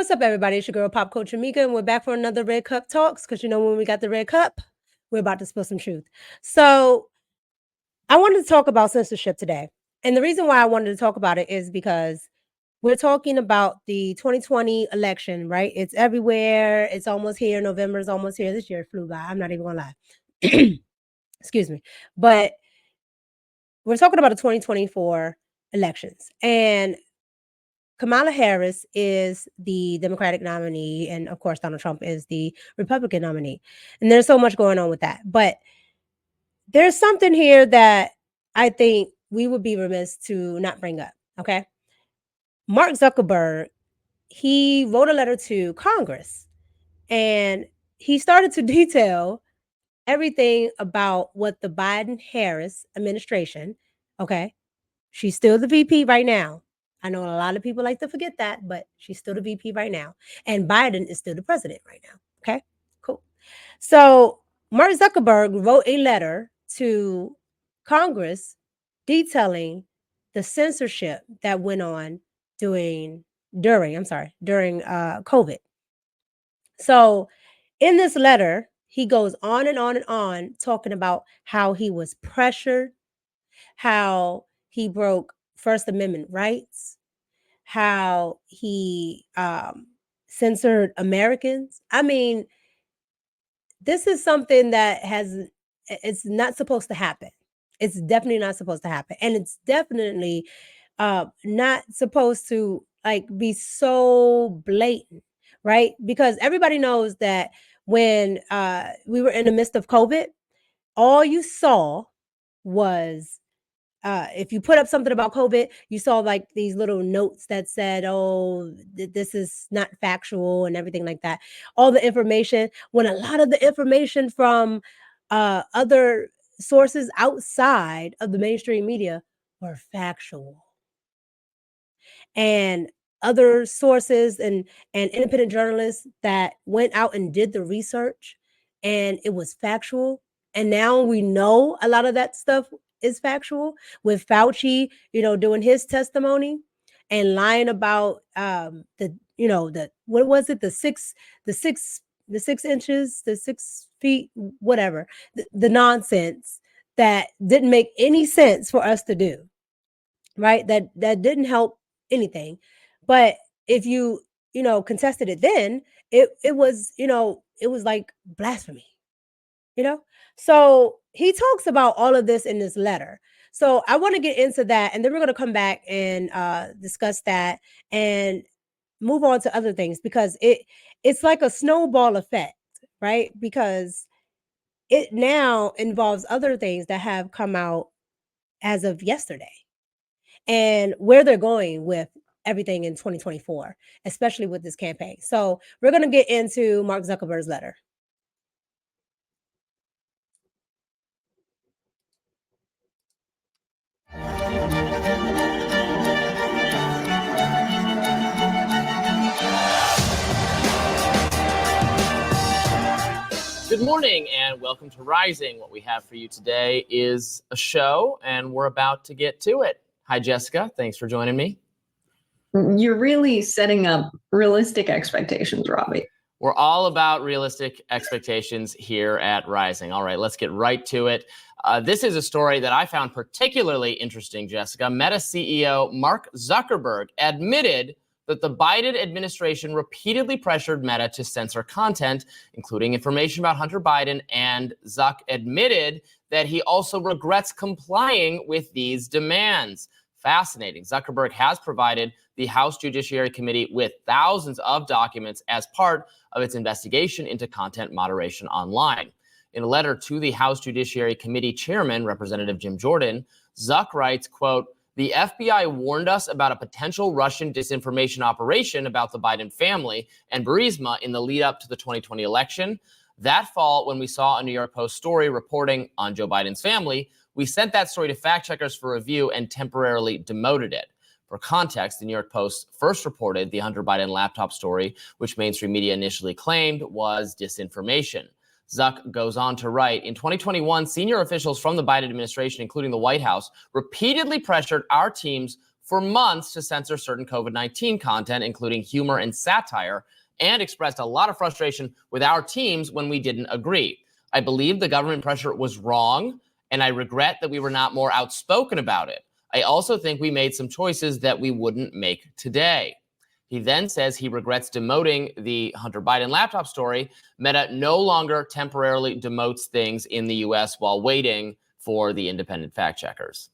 What's up, everybody? It's your girl, Pop Culture Micca, and we're back for another Red Cup Talks, because when we got the Red Cup, we're about to spill some truth. So I wanted to talk about censorship today. And the reason why I wanted to talk about it is because we're talking about the 2020 election, right? It's everywhere. It's almost here. November is almost here. This year flew by. I'm not even going to lie. Excuse me. But we're talking about the 2024 elections. And Kamala Harris is the Democratic nominee, and of course, Donald Trump is the Republican nominee. And there's so much going on with that. But there's something here that I think we would be remiss to not bring up, okay? Mark Zuckerberg, he wrote a letter to Congress, and he started to detail everything about what the Biden-Harris administration, okay? She's still the VP right now. I know a lot of people like to forget that, but she's still the VP right now. And Biden is still the president right now. Okay, cool. So Mark Zuckerberg wrote a letter to Congress detailing the censorship that went on during COVID. So in this letter, he goes on and on and on talking about how he was pressured, how he broke First Amendment rights, how he censored Americans. I mean, this is something that it's not supposed to happen. It's definitely not supposed to happen. And it's definitely not supposed to be so blatant, right? Because everybody knows that when we were in the midst of COVID, all you saw was if you put up something about COVID, you saw these little notes that said, oh, this is not factual and everything like that. All the information, when a lot of the information from other sources outside of the mainstream media were factual. And other sources and independent journalists that went out and did the research, and it was factual. And now we know a lot of that stuff is factual, with Fauci, doing his testimony and lying about what was it, the 6 inches, the 6 feet, whatever, the nonsense that didn't make any sense for us to do, right? That didn't help anything. But if you contested it, then it was like blasphemy. So he talks about all of this in this letter. So I want to get into that, and then we're going to come back and discuss that and move on to other things, because it's like a snowball effect, right? Because it now involves other things that have come out as of yesterday, and where they're going with everything in 2024, especially with this campaign. So we're going to get into Mark Zuckerberg's letter. Good morning and welcome to Rising. What we have for you today is a show, and we're about to get to it. Hi, Jessica. Thanks for joining me. You're really setting up realistic expectations, Robbie. We're all about realistic expectations here at Rising. All right, let's get right to it. This is a story that I found particularly interesting, Jessica. Meta CEO Mark Zuckerberg admitted that the Biden administration repeatedly pressured Meta to censor content, including information about Hunter Biden, and Zuck admitted that he also regrets complying with these demands. Fascinating. Zuckerberg has provided the House Judiciary Committee with thousands of documents as part of its investigation into content moderation online. In a letter to the House Judiciary Committee chairman, Representative Jim Jordan, Zuck writes, quote, "The FBI warned us about a potential Russian disinformation operation about the Biden family and Burisma in the lead up to the 2020 election. That fall, when we saw a New York Post story reporting on Joe Biden's family, we sent that story to fact checkers for review and temporarily demoted it." For context, the New York Post first reported the Hunter Biden laptop story, which mainstream media initially claimed was disinformation. Zuck goes on to write, in 2021, senior officials from the Biden administration, including the White House, repeatedly pressured our teams for months to censor certain COVID-19 content, including humor and satire, and expressed a lot of frustration with our teams when we didn't agree. I believe the government pressure was wrong, and I regret that we were not more outspoken about it. I also think we made some choices that we wouldn't make today. He then says he regrets demoting the Hunter Biden laptop story. Meta no longer temporarily demotes things in the US while waiting for the independent fact checkers.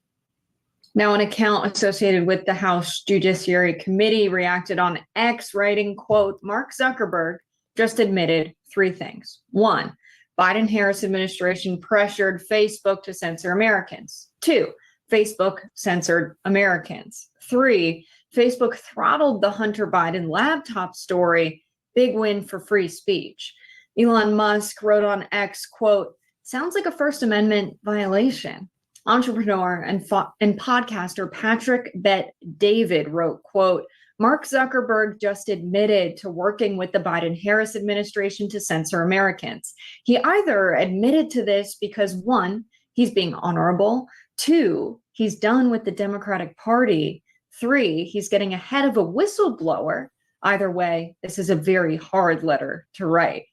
Now, an account associated with the House Judiciary Committee reacted on X, writing, quote, Mark Zuckerberg just admitted 3 things. 1, Biden-Harris administration pressured Facebook to censor Americans. 2, Facebook censored Americans. 3, Facebook throttled the Hunter Biden laptop story. Big win for free speech. Elon Musk wrote on X, quote, sounds like a First Amendment violation. Entrepreneur and podcaster Patrick Bet-David wrote, quote, Mark Zuckerberg just admitted to working with the Biden-Harris administration to censor Americans. He either admitted to this because 1, he's being honorable, 2, he's done with the Democratic Party, 3, he's getting ahead of a whistleblower. Either way, this is a very hard letter to write.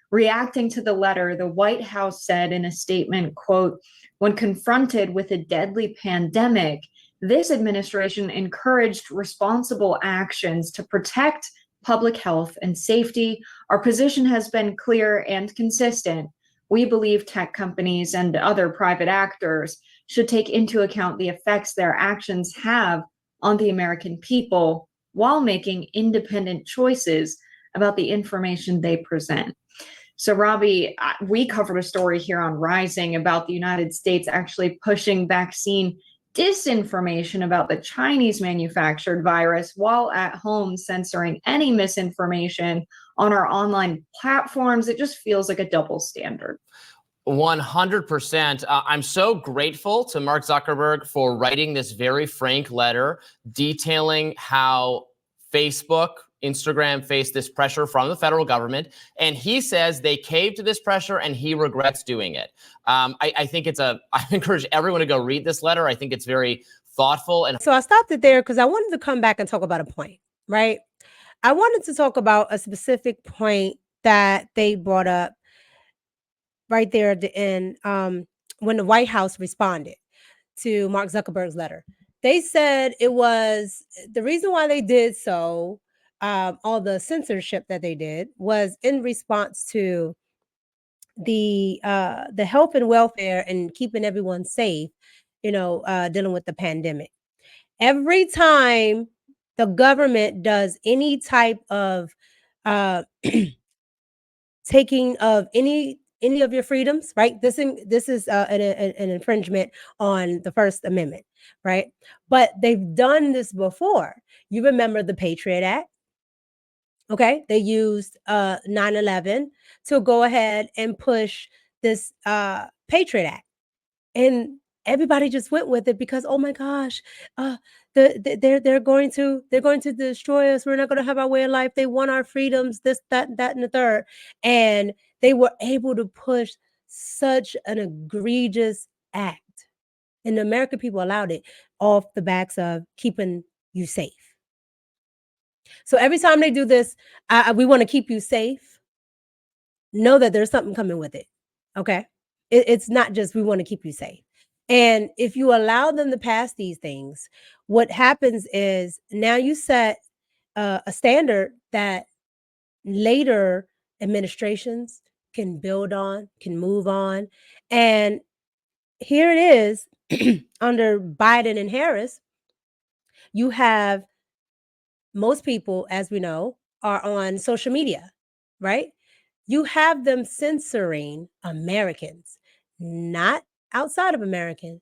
Reacting to the letter, the White House said in a statement, quote, when confronted with a deadly pandemic, this administration encouraged responsible actions to protect public health and safety. Our position has been clear and consistent. We believe tech companies and other private actors should take into account the effects their actions have on the American people while making independent choices about the information they present. So, Robbie, we covered a story here on Rising about the United States actually pushing vaccine disinformation about the Chinese manufactured virus while at home censoring any misinformation on our online platforms. It just feels like a double standard. 100%. I'm so grateful to Mark Zuckerberg for writing this very frank letter detailing how Facebook, Instagram faced this pressure from the federal government, and he says they caved to this pressure and he regrets doing it. I think I encourage everyone to go read this letter. I think it's very thoughtful. And so I stopped it there because I wanted to come back and talk about a point, right? I wanted to talk about a specific point that they brought up right there at the end when the White House responded to Mark Zuckerberg's letter. They said it was the reason why they did so, all the censorship that they did was in response to the health and welfare and keeping everyone safe, dealing with the pandemic. Every time the government does any type of taking of any of your freedoms, right? This is an infringement on the First Amendment, right? But they've done this before. You remember the Patriot Act? Okay, they used 9/11 to go ahead and push this Patriot Act, and everybody just went with it because, oh my gosh, they're going to destroy us. We're not going to have our way of life. They want our freedoms. This, that, and the third, and they were able to push such an egregious act, and the American people allowed it off the backs of keeping you safe. So every time they do this, we want to keep you safe. Know that there's something coming with it. Okay, it's not just we want to keep you safe. And if you allow them to pass these things, what happens is now you set a standard that later administrations can build on, can move on. And here it is under Biden and Harris, you have most people, as we know, are on social media, right? You have them censoring Americans, not outside of Americans.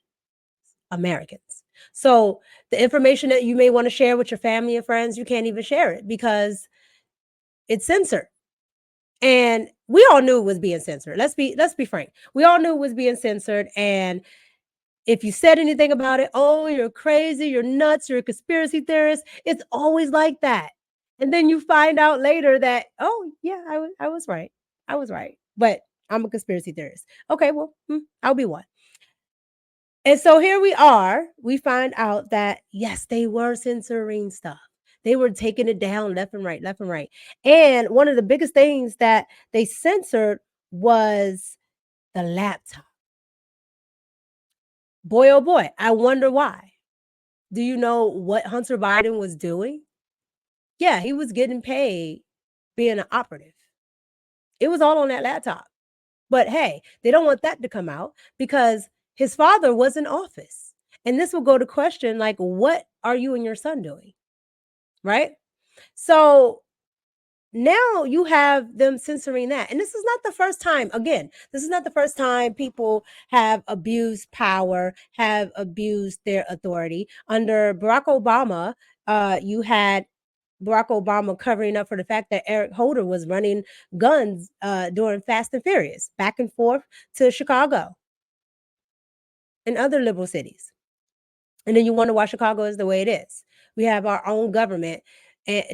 So the information that you may want to share with your family and friends, you can't even share it because it's censored. And we all knew it was being censored. Let's be frank. We all knew it was being censored. And if you said anything about it, oh, you're crazy, you're nuts, you're a conspiracy theorist. It's always like that. And then you find out later that, oh, yeah, I was right. I was right. But I'm a conspiracy theorist. Okay, well, I'll be one. And so here we are. We find out that, yes, they were censoring stuff. They were taking it down left and right, left and right. And one of the biggest things that they censored was the laptop. Boy, oh boy, I wonder why. Do you know what Hunter Biden was doing? Yeah, he was getting paid being an operative. It was all on that laptop. But hey, they don't want that to come out because his father was in office. And this will go to question like, what are you and your son doing? Right? So now you have them censoring that. And this is not the first time, again, this is not the first time people have abused power, have abused their authority. Under Barack Obama, you had Barack Obama covering up for the fact that Eric Holder was running guns during Fast and Furious back and forth to Chicago and other liberal cities. And then you wonder why Chicago is the way it is. We have our own government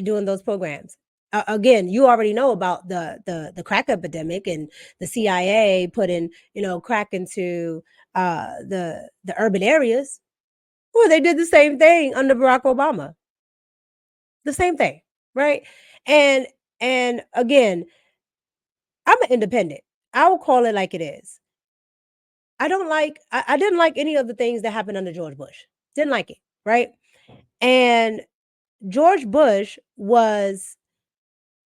doing those programs. Again, you already know about the crack epidemic and the CIA putting, crack into the urban areas. Well, they did the same thing under Barack Obama. The same thing, right? And again, I'm an independent. I will call it like it is. I didn't like any of the things that happened under George Bush. Didn't like it, right? And George Bush was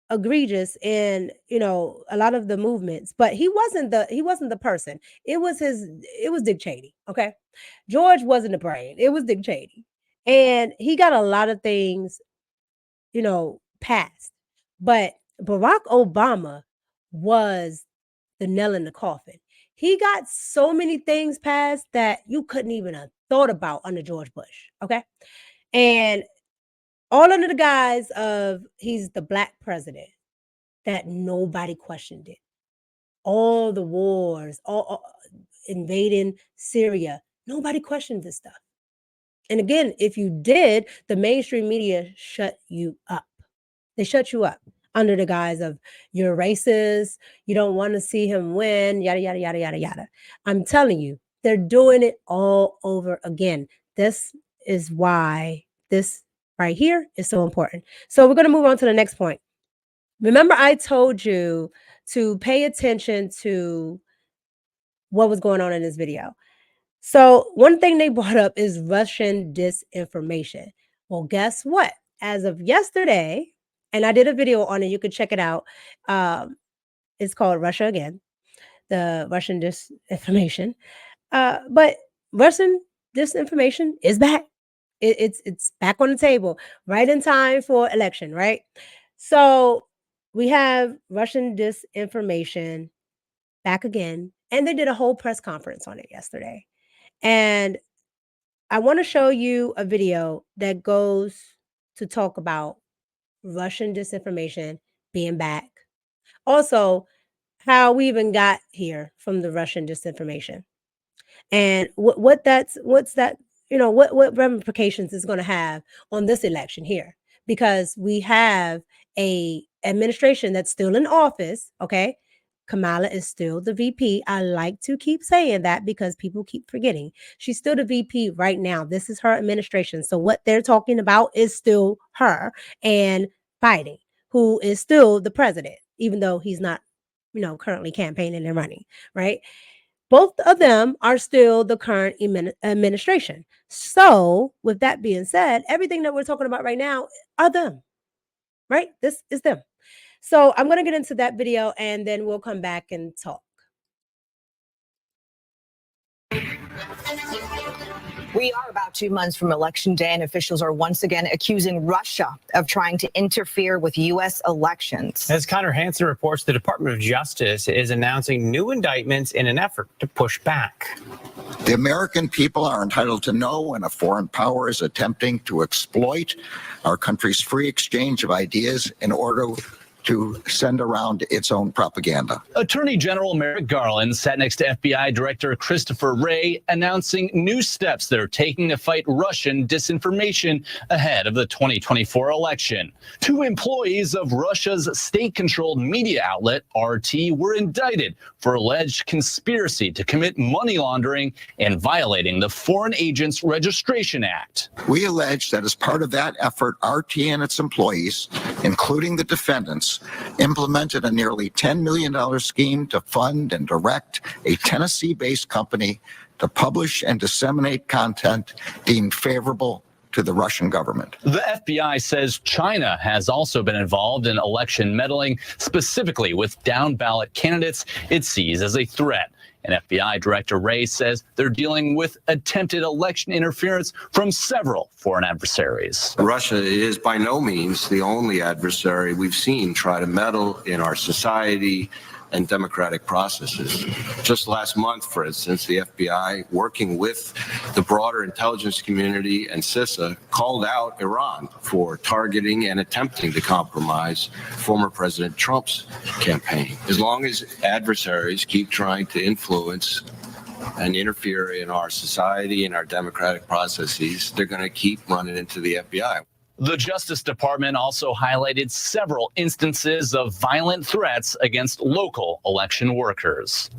egregious in, a lot of the movements, but he wasn't the person. It was Dick Cheney, okay? George wasn't the brain. It was Dick Cheney. And he got a lot of things passed. But Barack Obama was the nail in the coffin. He got so many things passed that you couldn't even have thought about under George Bush, okay? And all under the guise of he's the black president, that nobody questioned it. All the wars, all invading Syria, nobody questioned this stuff. And again, if you did, the mainstream media shut you up. They shut you up under the guise of you're racist, you don't want to see him win, yada, yada, yada, yada, yada. I'm telling you, they're doing it all over again. This is why this right here is so important. So we're going to move on to the next point. Remember, I told you to pay attention to what was going on in this video. So one thing they brought up is Russian disinformation. Well, guess what? As of yesterday, and I did a video on it, you can check it out. It's called Russia Again, the Russian disinformation. But Russian disinformation is back. It's back on the table, right in time for election, right? So we have Russian disinformation back again, and they did a whole press conference on it yesterday. And I want to show you a video that goes to talk about Russian disinformation being back. Also, how we even got here from the Russian disinformation. And what ramifications is going to have on this election here, because we have a administration that's still in office. Okay, Kamala is still the VP. I like to keep saying that because people keep forgetting she's still the VP right now. This is her administration, so what they're talking about is still her and Biden, who is still the president, even though he's not currently campaigning and running, right? Both of them are still the current administration. So with that being said, everything that we're talking about right now are them, right? This is them. So I'm going to get into that video and then we'll come back and talk. We are about 2 months from Election Day, and officials are once again accusing Russia of trying to interfere with U.S. elections. As Connor Hansen reports, the Department of Justice is announcing new indictments in an effort to push back. The American people are entitled to know when a foreign power is attempting to exploit our country's free exchange of ideas in order to send around its own propaganda. Attorney General Merrick Garland sat next to FBI Director Christopher Wray, announcing new steps they're taking to fight Russian disinformation ahead of the 2024 election. 2 employees of Russia's state-controlled media outlet, RT, were indicted for alleged conspiracy to commit money laundering and violating the Foreign Agents Registration Act. We allege that as part of that effort, RT and its employees, including the defendants, implemented a nearly $10 million scheme to fund and direct a Tennessee-based company to publish and disseminate content deemed favorable to the Russian government. The FBI says China has also been involved in election meddling, specifically with down-ballot candidates it sees as a threat. And FBI Director Wray says they're dealing with attempted election interference from several foreign adversaries. Russia is by no means the only adversary we've seen try to meddle in our society and democratic processes. Just last month, for instance, the FBI, working with the broader intelligence community and CISA, called out Iran for targeting and attempting to compromise former President Trump's campaign. As long as adversaries keep trying to influence and interfere in our society and our democratic processes, they're going to keep running into the FBI. The Justice Department also highlighted several instances of violent threats against local election workers.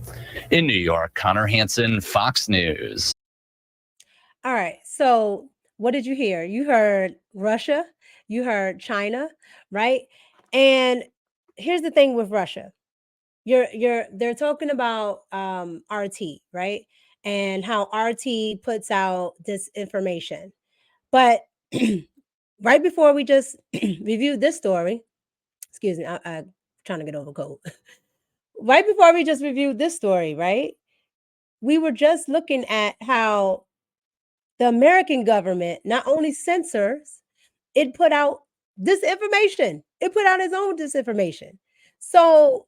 In New York, Connor Hansen, Fox News. All right. So what did you hear? You heard Russia, you heard China, right? And here's the thing with Russia. They're talking about RT, right? And how RT puts out disinformation. But right before we just reviewed this story, excuse me, I'm trying to get over cold. Right before we just reviewed this story, right? We were just looking at how the American government not only censors, it put out disinformation. It put out its own disinformation. So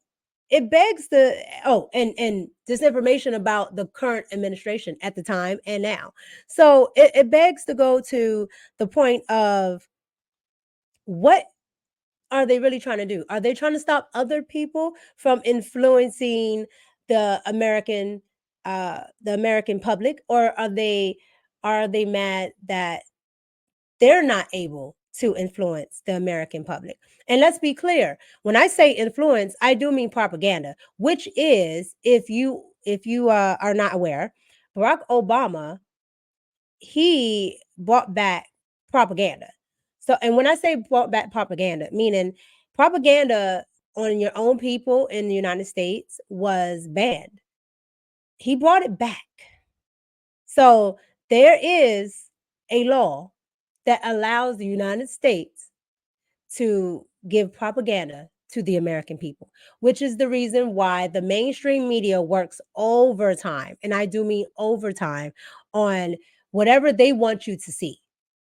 it begs and disinformation about the current administration at the time and now. So it begs to go to the point of, what are they really trying to do? Are they trying to stop other people from influencing the American public, or are they mad that they're not able to influence the American public? And let's be clear, when I say influence, I do mean propaganda, which is, if you are not aware, Barack Obama, he brought back propaganda. So, and when I say brought back propaganda, meaning propaganda on your own people in the United States was banned. He brought it back. So there is a law that allows the United States to give propaganda to the American people, which is the reason why the mainstream media works overtime, and I do mean overtime, on whatever they want you to see.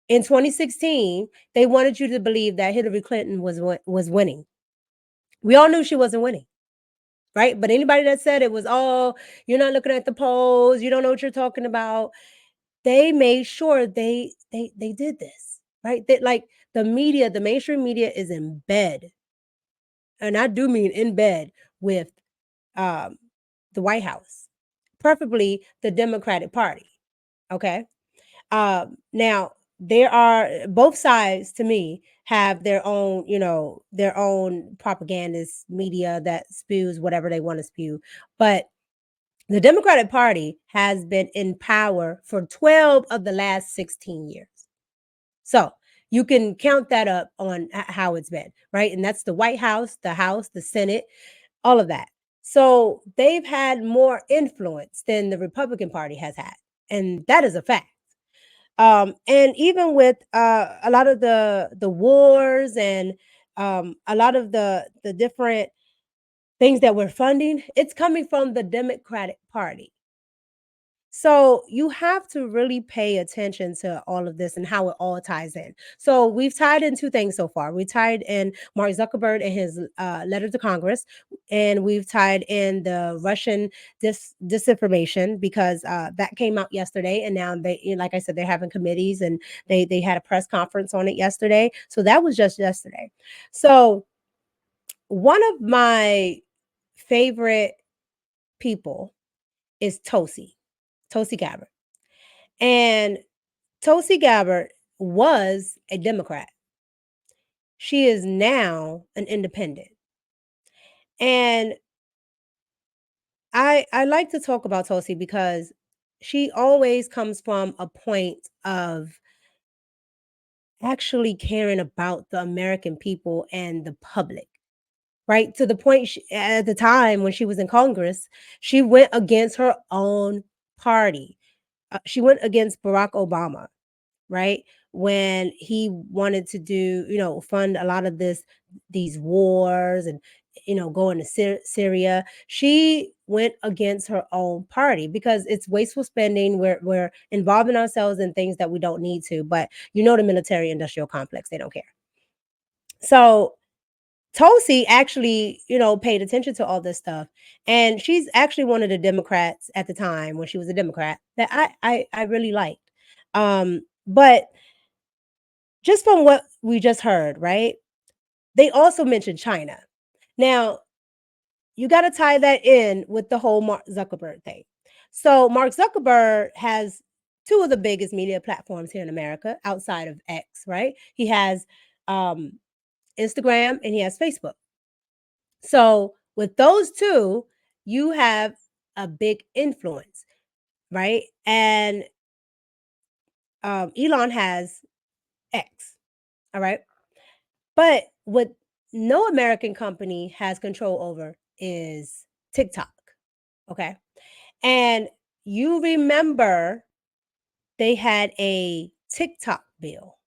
In 2016, they wanted you to believe that Hillary Clinton was winning. We all knew she wasn't winning, right? But anybody that said it was, oh, you're not looking at the polls, you don't know what you're talking about, they made sure they did this, right? That, like, the media, the mainstream media is in bed, and I do mean in bed with the White House, preferably the Democratic Party. Okay. Now, there are, both sides to me have their own, their own propagandist media that spews whatever they want to spew. But the Democratic Party has been in power for 12 of the last 16 years. So you can count that up on how it's been, right? And that's the White House, the Senate, all of that. So they've had more influence than the Republican Party has had. And that is a fact. And even with a lot of the wars and a lot of the different things that we're funding, it's coming from the Democratic Party. So you have to really pay attention to all of this and how it all ties in. So we've tied in two things so far. We tied in Mark Zuckerberg and his letter to Congress, and we've tied in the Russian disinformation, because that came out yesterday, and now they, like I said, they're having committees, and they had a press conference on it yesterday. So that was just yesterday. So one of my favorite people is Tulsi Gabbard. And Tulsi Gabbard was a Democrat. She is now an independent. And I like to talk about Tulsi because she always comes from a point of actually caring about the American people and the public, right? To the point at the time when she was in Congress, she went against her own party. She went against Barack Obama, right? When he wanted to do, fund a lot of these wars and, go into Syria. She went against her own party because it's wasteful spending. We're involving ourselves in things that we don't need to, but the military industrial complex, they don't care. So Tulsi actually, paid attention to all this stuff. And she's actually one of the Democrats at the time when she was a Democrat that I really liked. But just from what we just heard, right? They also mentioned China. Now, you got to tie that in with the whole Mark Zuckerberg thing. So, Mark Zuckerberg has two of the biggest media platforms here in America outside of X, right? He has Instagram and he has Facebook. So, with those two, you have a big influence, right? And Elon has X, all right? But what no American company has control over is TikTok. Okay. And you remember they had a TikTok bill,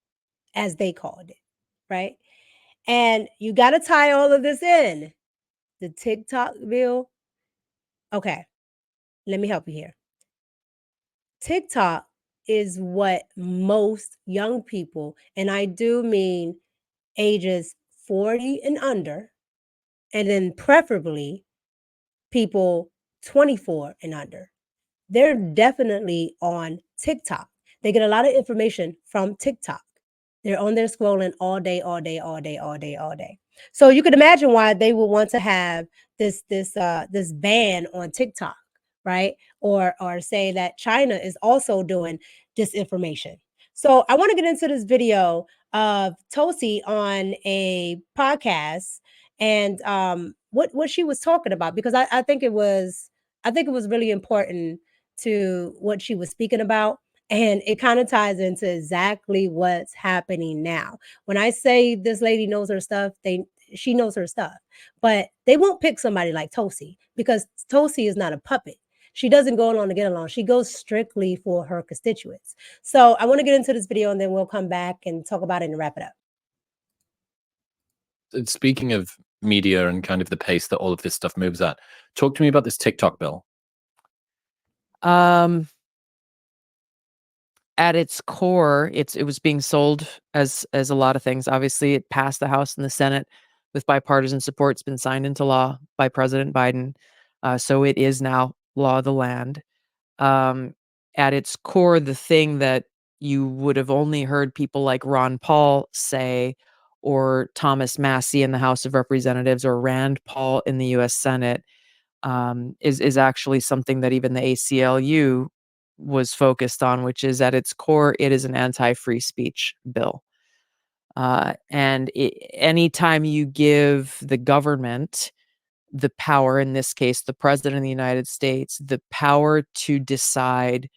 as they called it, right? And you got to tie all of this in. The TikTok bill. Okay. Let me help you here. TikTok is what most young people, and I do mean ages 40 and under, and then preferably people 24 and under. They're definitely on TikTok. They get a lot of information from TikTok. They're on there scrolling all day, all day, all day, all day, all day. So you could imagine why they would want to have this ban on TikTok, right? Or say that China is also doing disinformation. So I want to get into this video of Tulsi on a podcast and what she was talking about, because I think it was really important to what she was speaking about. And it kind of ties into exactly what's happening now. When I say this lady knows her stuff, she knows her stuff. But they won't pick somebody like Tulsi because Tulsi is not a puppet. She doesn't go along to get along. She goes strictly for her constituents. So I want to get into this video and then we'll come back and talk about it and wrap it up. Speaking of media and kind of the pace that all of this stuff moves at, talk to me about this TikTok bill. At its core, it was being sold as a lot of things. Obviously, it passed the House and the Senate with bipartisan support. It's been signed into law by President Biden. So it is now law of the land. At its core, the thing that you would have only heard people like Ron Paul say, or Thomas Massie in the House of Representatives, or Rand Paul in the U.S. Senate, is actually something that even the ACLU was focused on, which is at its core, it is an anti-free speech bill. And anytime you give the government the power, in this case, the president of the United States, the power to decide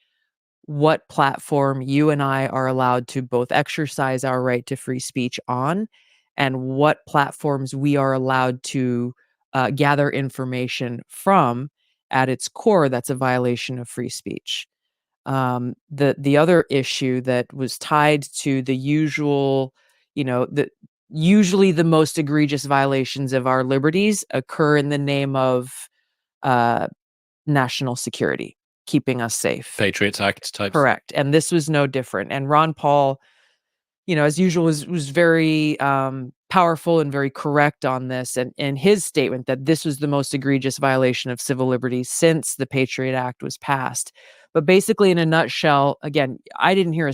what platform you and I are allowed to both exercise our right to free speech on, and what platforms we are allowed to gather information from, at its core, that's a violation of free speech. The other issue that was tied to the usual, usually the most egregious violations of our liberties occur in the name of national security, keeping us safe. Patriots Act types. Correct. And this was no different. And Ron Paul, as usual, was very powerful and very correct on this, and his statement that this was the most egregious violation of civil liberties since the Patriot Act was passed. But basically, in a nutshell, again, I didn't hear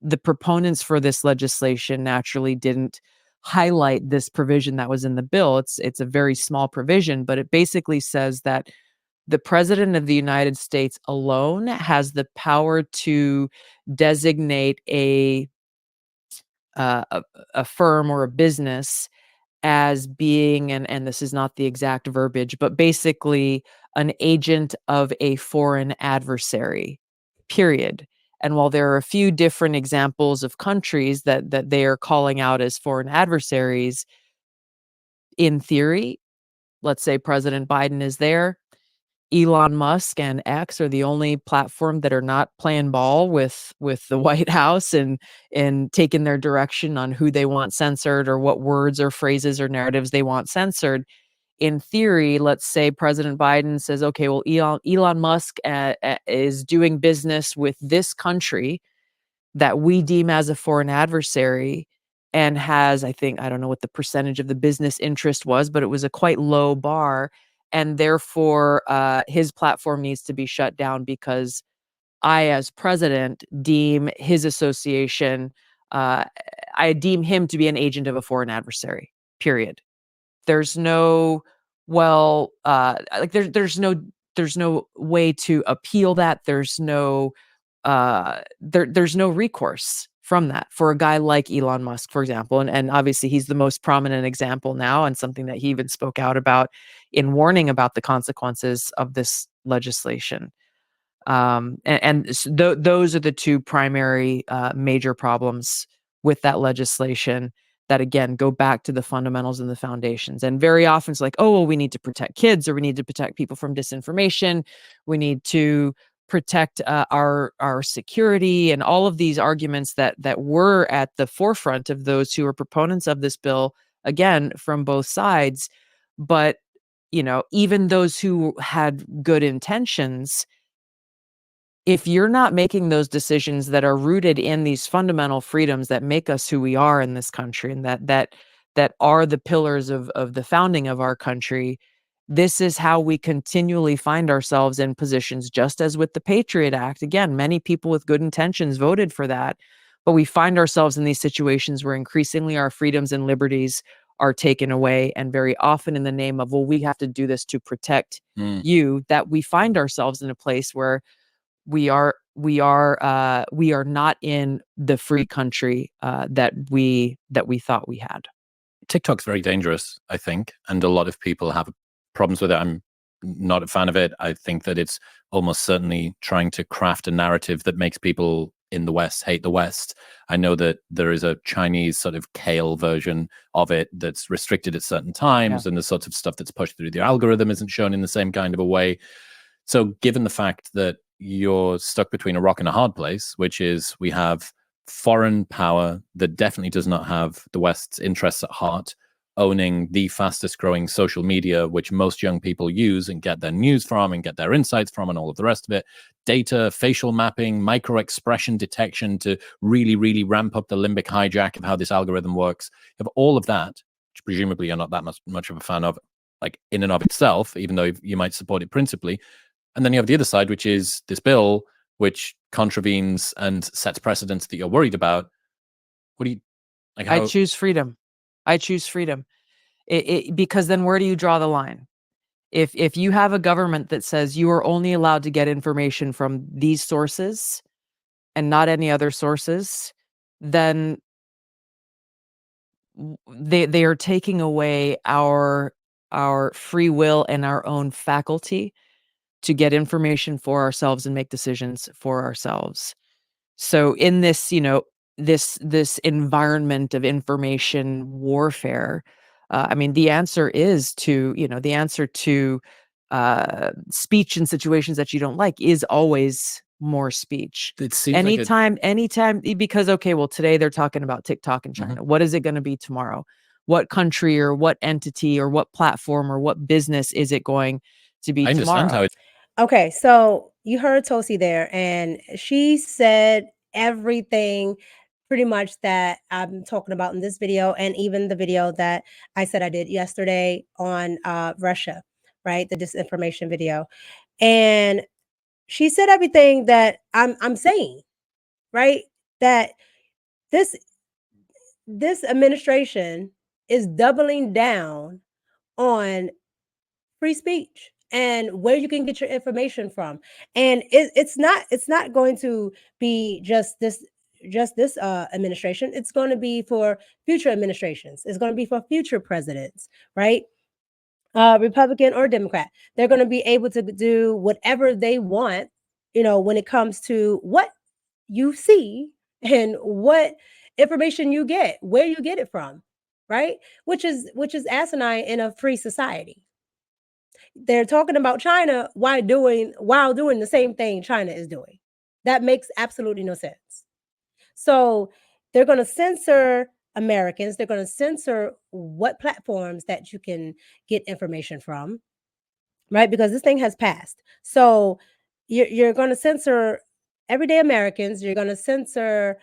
the proponents for this legislation naturally didn't highlight this provision that was in the bill. It's a very small provision, but it basically says that the president of the United States alone has the power to designate a firm or a business as being, and this is not the exact verbiage, but basically an agent of a foreign adversary, period. And while there are a few different examples of countries that they are calling out as foreign adversaries, in theory, let's say President Biden is there, Elon Musk and X are the only platform that are not playing ball with the White House and taking their direction on who they want censored or what words or phrases or narratives they want censored. In theory, let's say President Biden says, okay, well, Elon Musk is doing business with this country that we deem as a foreign adversary and has, I don't know what the percentage of the business interest was, but it was a quite low bar. And therefore, his platform needs to be shut down because I, as president, deem his association, I deem him to be an agent of a foreign adversary, period. There's no, there's no way to appeal that. There's no recourse from that for a guy like Elon Musk, for example. And obviously he's the most prominent example now, and something that he even spoke out about in warning about the consequences of this legislation. Those are the two primary major problems with that legislation that, again, go back to the fundamentals and the foundations. And very often it's like, oh, well, we need to protect kids, or we need to protect people from disinformation. We need to protect our security, and all of these arguments that were at the forefront of those who were proponents of this bill, again, from both sides. But, even those who had good intentions, if you're not making those decisions that are rooted in these fundamental freedoms that make us who we are in this country, and that are the pillars of the founding of our country, this is how we continually find ourselves in positions, just as with the Patriot Act. Again, many people with good intentions voted for that, but we find ourselves in these situations where increasingly our freedoms and liberties are taken away, and very often in the name of, well, we have to do this to protect you, that we find ourselves in a place where we are not in the free country that we thought we had. TikTok's very dangerous, I think, and a lot of people have problems with it. I'm not a fan of it. I think that it's almost certainly trying to craft a narrative that makes people in the West hate the West. I know that there is a Chinese sort of kale version of it that's restricted at certain times, and the sorts of stuff that's pushed through the algorithm isn't shown in the same kind of a way. So given the fact that you're stuck between a rock and a hard place, which is we have foreign power that definitely does not have the West's interests at heart, owning the fastest growing social media, which most young people use and get their news from and get their insights from, and all of the rest of it, data, facial mapping, micro expression detection to really, really ramp up the limbic hijack of how this algorithm works. You have all of that, which presumably you're not that much of a fan of, like in and of itself, even though you might support it principally. And then you have the other side, which is this bill, which contravenes and sets precedents that you're worried about. What do you like? I choose freedom. Because then where do you draw the line? If you have a government that says you are only allowed to get information from these sources and not any other sources, then they are taking away our free will and our own faculty to get information for ourselves and make decisions for ourselves. So in this, this environment of information warfare, the answer to speech in situations that you don't like is always more speech. It seems anytime, because, okay, well, today they're talking about TikTok in China. What is it going to be tomorrow? What country or what entity or what platform or what business is it going to be tomorrow? Okay, so you heard Tulsi there, and she said everything pretty much that I'm talking about in this video, and even the video that I said I did yesterday on Russia, right? The disinformation video. And she said everything that I'm saying, right? That this administration is doubling down on free speech and where you can get your information from. And it's not going to be just this administration. It's going to be for future administrations. It's going to be for future presidents, right? Republican or Democrat. They're going to be able to do whatever they want, when it comes to what you see and what information you get, where you get it from, right? Which is asinine in a free society. They're talking about China while doing the same thing China is doing. That makes absolutely no sense. So they're going to censor Americans. They're going to censor what platforms that you can get information from, right? Because this thing has passed. So you're going to censor everyday Americans. You're going to censor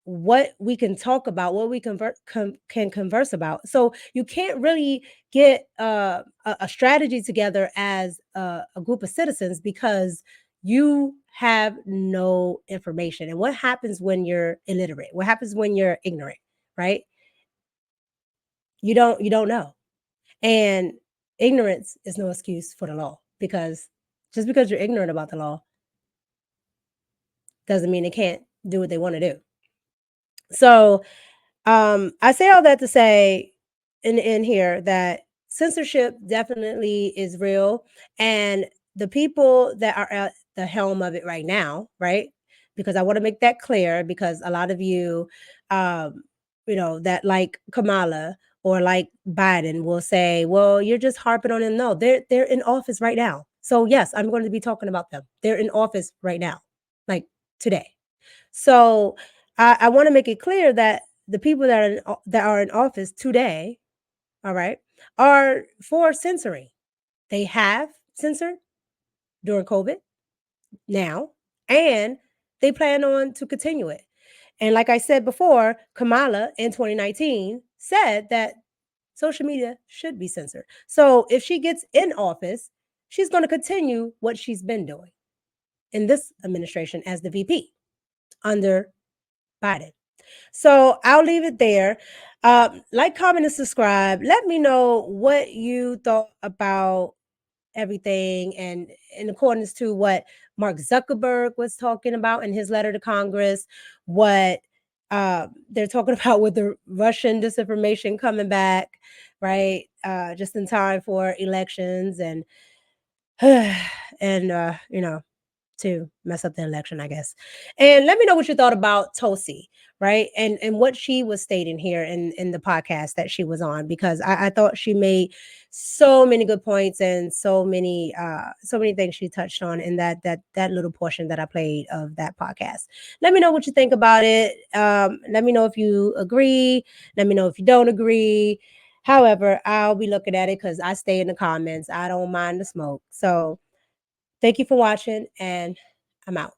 what we can talk about, what we can converse about. So you can't really get a strategy together as a group of citizens because you have no information. And what happens when you're illiterate? What happens when you're ignorant, right? You don't know. And ignorance is no excuse for the law, because just because you're ignorant about the law doesn't mean they can't do what they want to do. So I say all that to say in here that censorship definitely is real, and the people that are at the helm of it right now, right? Because I want to make that clear, because a lot of you, that like Kamala or like Biden will say, "Well, you're just harping on them." No, they're in office right now. So yes, I'm going to be talking about them. They're in office right now, like today. So I want to make it clear that the people that are in office today, all right, are for censoring. They have censored during COVID now, and they plan on to continue it. And like I said before, Kamala in 2019 said that social media should be censored. So if she gets in office, she's going to continue what she's been doing in this administration as the VP under Biden. So I'll leave it there. Like, comment, and subscribe. Let me know what you thought about everything, and in accordance to what Mark Zuckerberg was talking about in his letter to Congress, what they're talking about with the Russian disinformation coming back, right? Just in time for elections, and and to mess up the election, I guess. And let me know what you thought about Tulsi, right? And what she was stating here in the podcast that she was on, because I thought she made so many good points, and so many things she touched on in that little portion that I played of that podcast. Let me know what you think about it. Let me know if you agree. Let me know if you don't agree. However, I'll be looking at it because I stay in the comments. I don't mind the smoke. So thank you for watching, and I'm out.